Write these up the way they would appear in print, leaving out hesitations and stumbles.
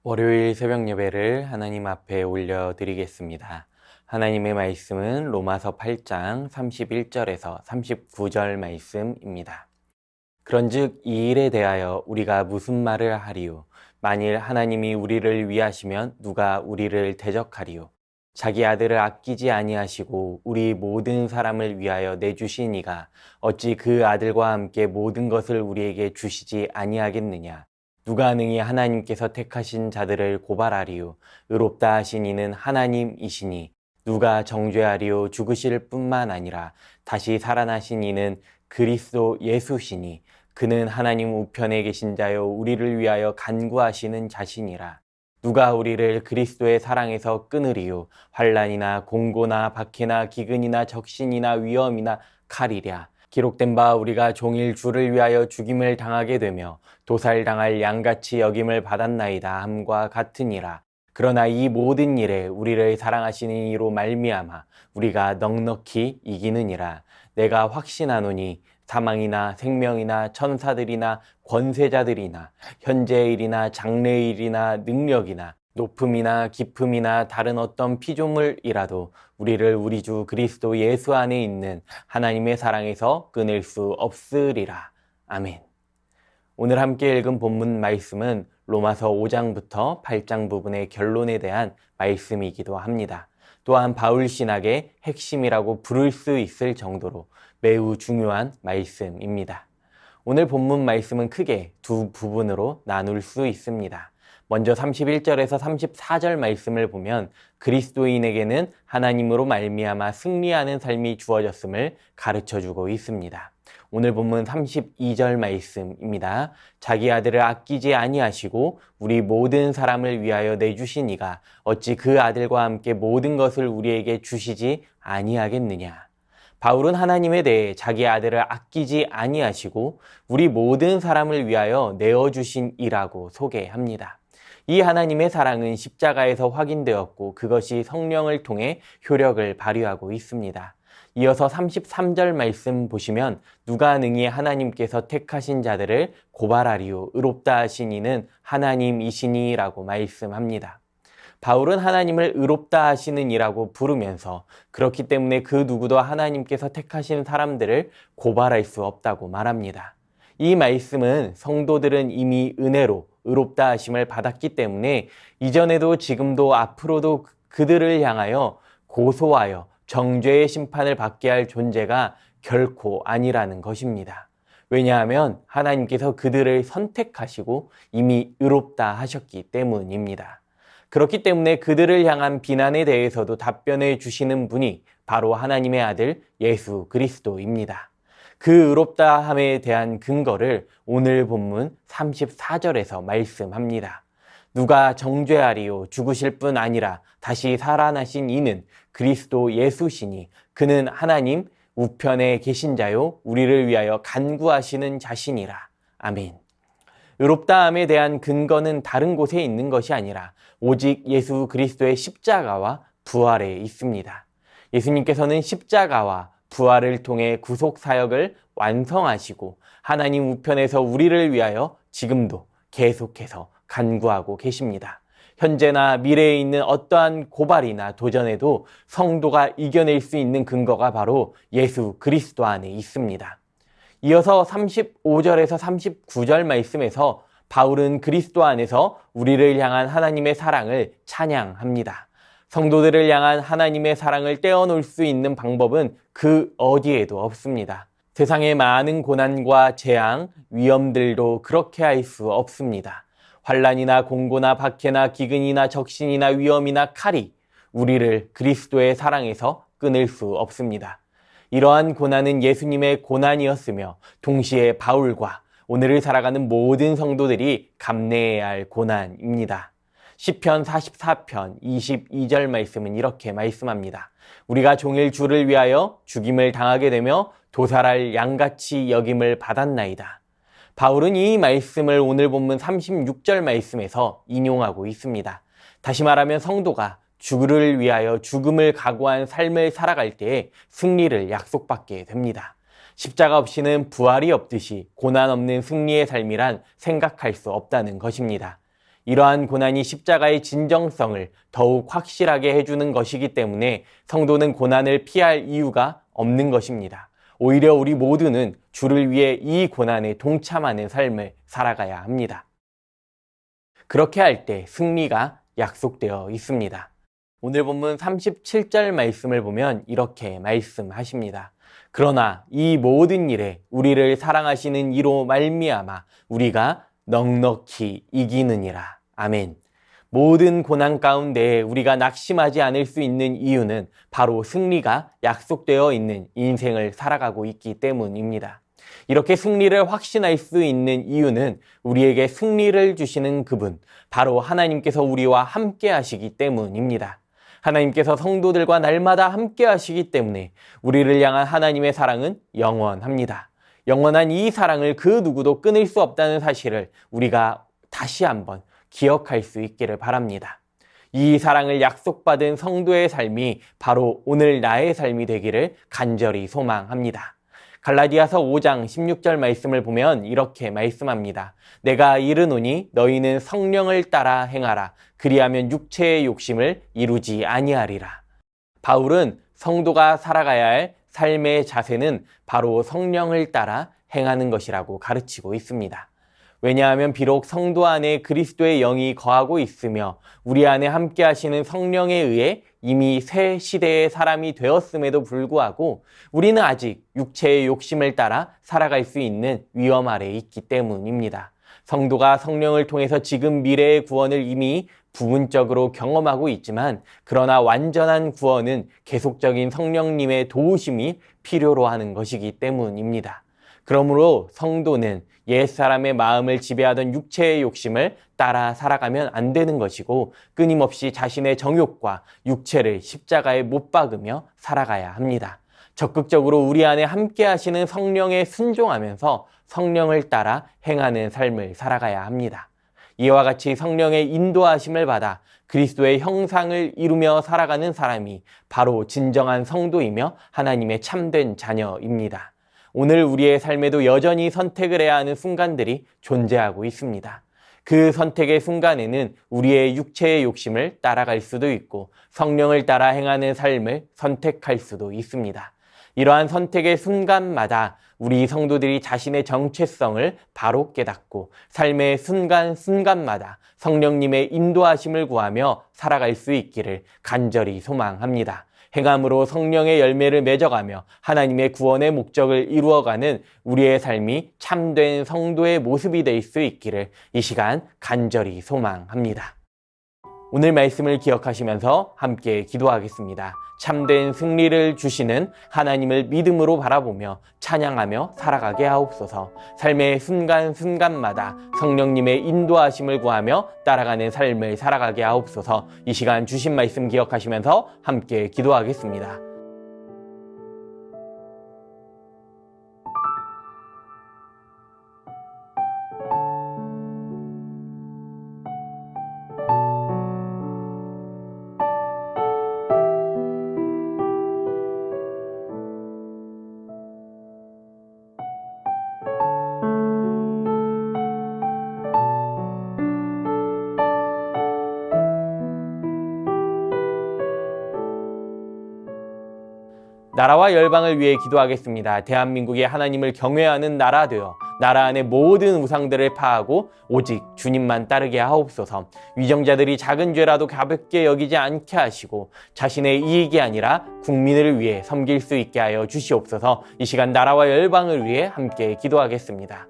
월요일 새벽 예배를 하나님 앞에 올려드리겠습니다. 하나님의 말씀은 로마서 8장 31절에서 39절 말씀입니다. 그런즉 이 일에 대하여 우리가 무슨 말을 하리요? 만일 하나님이 우리를 위하시면 누가 우리를 대적하리요? 자기 아들을 아끼지 아니하시고 우리 모든 사람을 위하여 내주신 이가 어찌 그 아들과 함께 모든 것을 우리에게 주시지 아니하겠느냐? 누가 능히 하나님께서 택하신 자들을 고발하리요? 의롭다 하신 이는 하나님이시니 누가 정죄하리요? 죽으실 뿐만 아니라 다시 살아나신 이는 그리스도 예수시니 그는 하나님 우편에 계신 자요 우리를 위하여 간구하시는 자신이라. 누가 우리를 그리스도의 사랑에서 끊으리요? 환난이나 공고나 박해나 기근이나 적신이나 위험이나 칼이랴. 기록된 바 우리가 종일 주를 위하여 죽임을 당하게 되며 도살당할 양같이 여김을 받았나이다 함과 같으니라. 그러나 이 모든 일에 우리를 사랑하시는 이로 말미암아 우리가 넉넉히 이기느니라. 내가 확신하노니 사망이나 생명이나 천사들이나 권세자들이나 현재의 일이나 장래의 일이나 능력이나 높음이나 깊음이나 다른 어떤 피조물이라도 우리를 우리 주 그리스도 예수 안에 있는 하나님의 사랑에서 끊을 수 없으리라. 아멘. 오늘 함께 읽은 본문 말씀은 로마서 5장부터 8장 부분의 결론에 대한 말씀이기도 합니다. 또한 바울 신학의 핵심이라고 부를 수 있을 정도로 매우 중요한 말씀입니다. 오늘 본문 말씀은 크게 두 부분으로 나눌 수 있습니다. 먼저 31절에서 34절 말씀을 보면 그리스도인에게는 하나님으로 말미암아 승리하는 삶이 주어졌음을 가르쳐주고 있습니다. 오늘 본문 32절 말씀입니다. 자기 아들을 아끼지 아니하시고 우리 모든 사람을 위하여 내주신 이가 어찌 그 아들과 함께 모든 것을 우리에게 주시지 아니하겠느냐. 바울은 하나님에 대해 자기 아들을 아끼지 아니하시고 우리 모든 사람을 위하여 내어주신 이라고 소개합니다. 이 하나님의 사랑은 십자가에서 확인되었고 그것이 성령을 통해 효력을 발휘하고 있습니다. 이어서 33절 말씀 보시면 누가 능히 하나님께서 택하신 자들을 고발하리요? 의롭다 하신 이는 하나님이시니 라고 말씀합니다. 바울은 하나님을 의롭다 하시는 이라고 부르면서 그렇기 때문에 그 누구도 하나님께서 택하신 사람들을 고발할 수 없다고 말합니다. 이 말씀은 성도들은 이미 은혜로 의롭다 하심을 받았기 때문에 이전에도 지금도 앞으로도 그들을 향하여 고소하여 정죄의 심판을 받게 할 존재가 결코 아니라는 것입니다. 왜냐하면 하나님께서 그들을 선택하시고 이미 의롭다 하셨기 때문입니다. 그렇기 때문에 그들을 향한 비난에 대해서도 답변해 주시는 분이 바로 하나님의 아들 예수 그리스도입니다. 그 의롭다함에 대한 근거를 오늘 본문 34절에서 말씀합니다. 누가 정죄하리요? 죽으실 뿐 아니라 다시 살아나신 이는 그리스도 예수시니 그는 하나님 우편에 계신 자요 우리를 위하여 간구하시는 자신이라. 아멘. 의롭다함에 대한 근거는 다른 곳에 있는 것이 아니라 오직 예수 그리스도의 십자가와 부활에 있습니다. 예수님께서는 십자가와 부활을 통해 구속 사역을 완성하시고 하나님 우편에서 우리를 위하여 지금도 계속해서 간구하고 계십니다. 현재나 미래에 있는 어떠한 고발이나 도전에도 성도가 이겨낼 수 있는 근거가 바로 예수 그리스도 안에 있습니다. 이어서 35절에서 39절 말씀에서 바울은 그리스도 안에서 우리를 향한 하나님의 사랑을 찬양합니다. 성도들을 향한 하나님의 사랑을 떼어놓을 수 있는 방법은 그 어디에도 없습니다. 세상의 많은 고난과 재앙, 위험들도 그렇게 할 수 없습니다. 환난이나 공고나 박해나 기근이나 적신이나 위험이나 칼이 우리를 그리스도의 사랑에서 끊을 수 없습니다. 이러한 고난은 예수님의 고난이었으며 동시에 바울과 오늘을 살아가는 모든 성도들이 감내해야 할 고난입니다. 시편 44편 22절 말씀은 이렇게 말씀합니다. 우리가 종일 주를 위하여 죽임을 당하게 되며 도살할 양같이 여김을 받았나이다. 바울은 이 말씀을 오늘 본문 36절 말씀에서 인용하고 있습니다. 다시 말하면 성도가 주를 위하여 죽음을 각오한 삶을 살아갈 때에 승리를 약속받게 됩니다. 십자가 없이는 부활이 없듯이 고난 없는 승리의 삶이란 생각할 수 없다는 것입니다. 이러한 고난이 십자가의 진정성을 더욱 확실하게 해주는 것이기 때문에 성도는 고난을 피할 이유가 없는 것입니다. 오히려 우리 모두는 주를 위해 이 고난에 동참하는 삶을 살아가야 합니다. 그렇게 할 때 승리가 약속되어 있습니다. 오늘 본문 37절 말씀을 보면 이렇게 말씀하십니다. 그러나 이 모든 일에 우리를 사랑하시는 이로 말미암아 우리가 넉넉히 이기느니라. 아멘. 모든 고난 가운데 우리가 낙심하지 않을 수 있는 이유는 바로 승리가 약속되어 있는 인생을 살아가고 있기 때문입니다. 이렇게 승리를 확신할 수 있는 이유는 우리에게 승리를 주시는 그분, 바로 하나님께서 우리와 함께 하시기 때문입니다. 하나님께서 성도들과 날마다 함께 하시기 때문에 우리를 향한 하나님의 사랑은 영원합니다. 영원한 이 사랑을 그 누구도 끊을 수 없다는 사실을 우리가 다시 한번 기억할 수 있기를 바랍니다. 이 사랑을 약속받은 성도의 삶이 바로 오늘 나의 삶이 되기를 간절히 소망합니다. 갈라디아서 5장 16절 말씀을 보면 이렇게 말씀합니다. 내가 이르노니 너희는 성령을 따라 행하라. 그리하면 육체의 욕심을 이루지 아니하리라. 바울은 성도가 살아가야 할 삶의 자세는 바로 성령을 따라 행하는 것이라고 가르치고 있습니다. 왜냐하면 비록 성도 안에 그리스도의 영이 거하고 있으며 우리 안에 함께 하시는 성령에 의해 이미 새 시대의 사람이 되었음에도 불구하고 우리는 아직 육체의 욕심을 따라 살아갈 수 있는 위험 아래에 있기 때문입니다. 성도가 성령을 통해서 지금 미래의 구원을 이미 부분적으로 경험하고 있지만 그러나 완전한 구원은 계속적인 성령님의 도우심이 필요로 하는 것이기 때문입니다. 그러므로 성도는 옛사람의 마음을 지배하던 육체의 욕심을 따라 살아가면 안 되는 것이고 끊임없이 자신의 정욕과 육체를 십자가에 못 박으며 살아가야 합니다. 적극적으로 우리 안에 함께 하시는 성령에 순종하면서 성령을 따라 행하는 삶을 살아가야 합니다. 이와 같이 성령의 인도하심을 받아 그리스도의 형상을 이루며 살아가는 사람이 바로 진정한 성도이며 하나님의 참된 자녀입니다. 오늘 우리의 삶에도 여전히 선택을 해야 하는 순간들이 존재하고 있습니다. 그 선택의 순간에는 우리의 육체의 욕심을 따라갈 수도 있고 성령을 따라 행하는 삶을 선택할 수도 있습니다. 이러한 선택의 순간마다 우리 성도들이 자신의 정체성을 바로 깨닫고 삶의 순간순간마다 성령님의 인도하심을 구하며 살아갈 수 있기를 간절히 소망합니다. 행함으로 성령의 열매를 맺어가며 하나님의 구원의 목적을 이루어가는 우리의 삶이 참된 성도의 모습이 될 수 있기를 이 시간 간절히 소망합니다. 오늘 말씀을 기억하시면서 함께 기도하겠습니다. 참된 승리를 주시는 하나님을 믿음으로 바라보며 찬양하며 살아가게 하옵소서. 삶의 순간순간마다 성령님의 인도하심을 구하며 따라가는 삶을 살아가게 하옵소서. 이 시간 주신 말씀 기억하시면서 함께 기도하겠습니다. 나라와 열방을 위해 기도하겠습니다. 대한민국이 하나님을 경외하는 나라 되어 나라 안의 모든 우상들을 파하고 오직 주님만 따르게 하옵소서. 위정자들이 작은 죄라도 가볍게 여기지 않게 하시고 자신의 이익이 아니라 국민을 위해 섬길 수 있게 하여 주시옵소서. 이 시간 나라와 열방을 위해 함께 기도하겠습니다.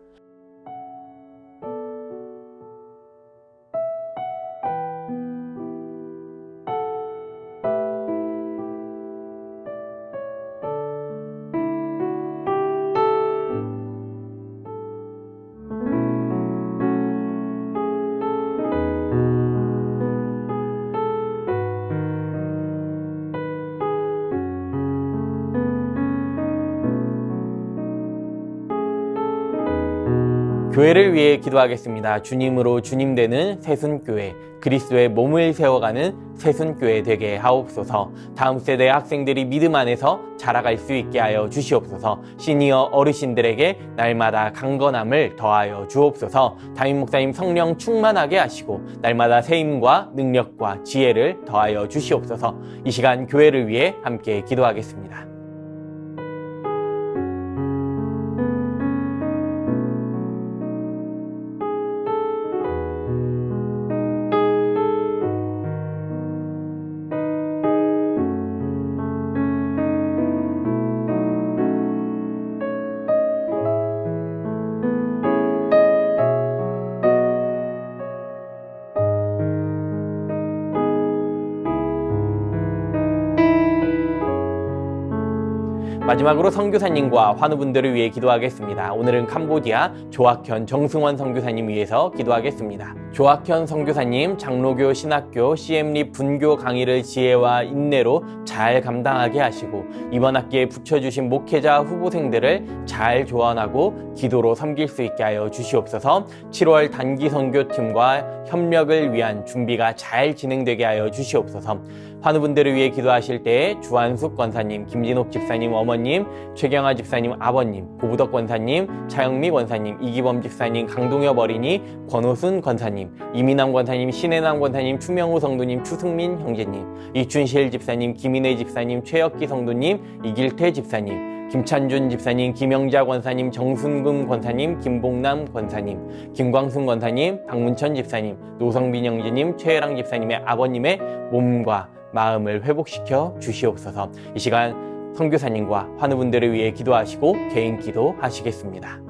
교회를 위해 기도하겠습니다. 주님으로 주님되는 새순교회, 그리스도의 몸을 세워가는 새순교회 되게 하옵소서. 다음 세대 학생들이 믿음 안에서 자라갈 수 있게 하여 주시옵소서. 시니어 어르신들에게 날마다 강건함을 더하여 주옵소서. 담임 목사님 성령 충만하게 하시고 날마다 세임과 능력과 지혜를 더하여 주시옵소서. 이 시간 교회를 위해 함께 기도하겠습니다. 마지막으로 선교사님과 환우분들을 위해 기도하겠습니다. 오늘은 캄보디아 조학현 정승원 선교사님 위해서 기도하겠습니다. 조학현 선교사님 장로교, 신학교, CM립 분교 강의를 지혜와 인내로 잘 감당하게 하시고 이번 학기에 붙여주신 목회자 후보생들을 잘 조언하고 기도로 섬길 수 있게 하여 주시옵소서. 7월 단기 선교팀과 협력을 위한 준비가 잘 진행되게 하여 주시옵소서. 환우분들을 위해 기도하실 때 주한숙 권사님, 김진옥 집사님 어머님, 최경아 집사님 아버님, 고부덕 권사님, 차영미 권사님, 이기범 집사님, 강동엽 어린이, 권호순 권사님, 이민남 권사님, 신혜남 권사님, 추명호 성도님, 추승민 형제님, 이춘실 집사님, 김인혜 집사님, 최혁기 성도님, 이길태 집사님, 김찬준 집사님, 김영자 권사님, 정순금 권사님, 김봉남 권사님, 김광순 권사님, 박문천 집사님, 노성빈 형제님, 최혜랑 집사님의 아버님의 몸과 마음을 회복시켜 주시옵소서. 이 시간 선교사님과 환우분들을 위해 기도하시고 개인 기도 하시겠습니다.